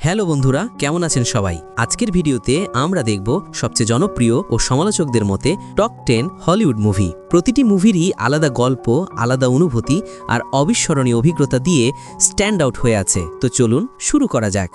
Hello বন্ধুরা, কেমন আছেন সবাই? আজকের ভিডিওতে আমরা দেখব সবচেয়ে জনপ্রিয় ও সমালোচকদের মতে টপ 10 হলিউড মুভি। প্রতিটি মুভিরই আলাদা গল্প, আলাদা অনুভূতি আর অবিস্মরণীয় অভিজ্ঞতা দিয়ে স্ট্যান্ড আউট হয়ে আছে। তো চলুন শুরু করা যাক।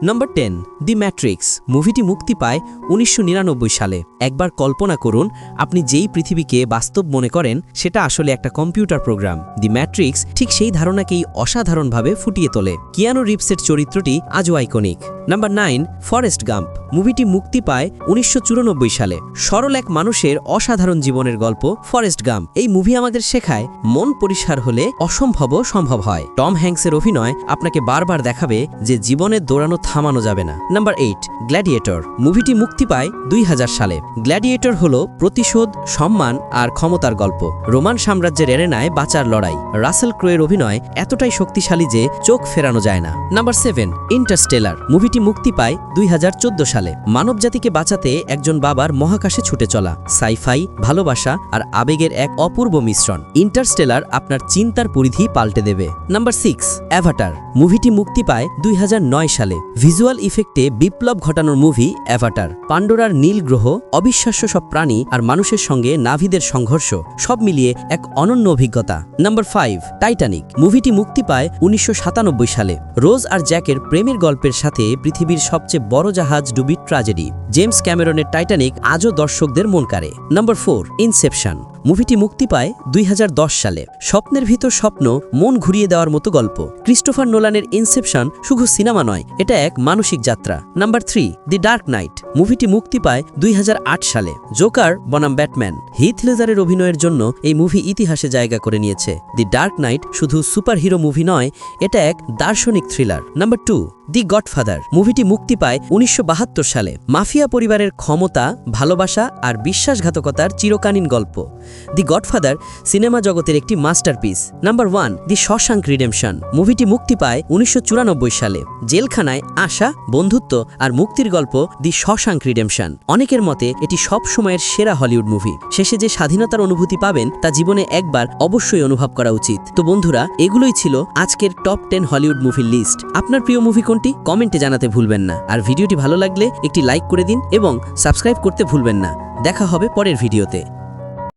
নম্বর 10, দি ম্যাট্রিক্স। মুভিটি মুক্তি পায় 1999 সালে। একবার কল্পনা করুন, আপনি যেই পৃথিবীকে বাস্তব মনে করেন সেটা আসলে একটা কম্পিউটার প্রোগ্রাম। দি ম্যাট্রিক্স ঠিক সেই ধারণাকেই অসাধারণভাবে ফুটিয়ে তোলে। কিয়ানো রিভসের চরিত্রটি আজও আইকনিক। Number 9, Forrest Gump. মুভিটি মুক্তি পায় 1994 সালে। সরল এক মানুষের অসাধারণ জীবনের গল্প ফরেস্ট গাম্প। এই মুভি আমাদের শেখায় মন পরিষ্কার হলে অসম্ভবও সম্ভব হয়। টম হ্যাঙ্কসের অভিনয় আপনাকে বারবার দেখাবে যে জীবনের দৌড়ানো থামানো যাবে না। Number 8, Gladiator. মুভিটি মুক্তি পায় 2000 সালে। গ্ল্যাডিয়েটর হলো প্রতিশোধ, সম্মান আর ক্ষমতার গল্প। রোমান সাম্রাজ্যের এরেনায় বাঁচার লড়াই। রাসেল ক্রোয়ের অভিনয় এতটাই শক্তিশালী যে চোখ ফেরানো যায় না। Number 7, Interstellar. মুভিটি মুক্তি পায় 2014 সালে। মানবজাতিকে বাঁচাতে একজন বাবার মহাকাশে ছুটে চলা, সাইফাই, ভালোবাসা আর আবেগের এক অপূর্ব মিশ্রণ। ইন্টারস্টেলার আপনার চিন্তার পরিধি পাল্টে দেবে। Number 6, Avatar. মুভিটি মুক্তি পায় 2009 সালে। ভিজুয়াল ইফেক্টে বিপ্লব ঘটানোর মুভি অ্যাভাটার। পান্ডোরার নীল গ্রহ, অবিশ্বাস্য সব প্রাণী আর মানুষের সঙ্গে নাভিদের সংঘর্ষ সব মিলিয়ে এক অনন্য অভিজ্ঞতা। Number 5, Titanic. মুভিটি মুক্তি পায় 1997 সালে। রোজ আর জ্যাকের প্রেমের গল্পের সাথে পৃথিবীর সবচেয়ে বড় জাহাজ ডুবির ট্র্যাজেডি। জেমস ক্যামেরনের টাইটানিক আজও দর্শকদের মন কাড়ে। Number 4, Inception. মুভিটি মুক্তি পায় 2010 সালে। স্বপ্নের ভিতর স্বপ্ন, মন ঘুরিয়ে দেওয়ার মতো গল্প। ক্রিস্টোফার নোলানের ইনসেপশন শুধু সিনেমা নয়, এটা এক মানসিক যাত্রা। নাম্বার 3, দি ডার্ক নাইট। মুভিটি মুক্তি পায় 2008 সালে। জোকার বনাম ব্যাটম্যান, হিথ লেজারের অভিনয়ের জন্য এই মুভি ইতিহাসে জায়গা করে নিয়েছে। দি ডার্ক নাইট শুধু সুপারহিরো মুভি নয়, এটা এক দার্শনিক থ্রিলার। নাম্বার 2, দি গডফাদার। মুভিটি মুক্তি পায় 1972 সালে। মাফিয়া পরিবারের ক্ষমতা, ভালোবাসা আর বিশ্বাসঘাতকতার চিরকালীন গল্প। দি গডফাদার সিনেমা জগতের একটি মাস্টারপিস। নাম্বার 1, দি শশাঙ্ক রিডেম্পশন। মুভিটি মুক্তি পায় 1994 সালে। জেলখানায় আশা, বন্ধুত্ব আর মুক্তির গল্প দি শশাঙ্ক রিডেম্পশন। অনেকের মতে এটি সব সময়ের সেরা হলিউড মুভি। শেষে যে স্বাধীনতার অনুভূতি পাবেন তা জীবনে একবার অবশ্যই অনুভব করা উচিত। তো বন্ধুরা, এগুলোই ছিল আজকের টপ 10 হলিউড মুভির লিস্ট। আপনার প্রিয় মুভি কোনটি কমেন্টে জানাতে ভুলবেন না। আর ভিডিওটি ভালো লাগলে একটি লাইক করে দিন এবং সাবস্ক্রাইব করতে ভুলবেন না। দেখা হবে পরের ভিডিওতে।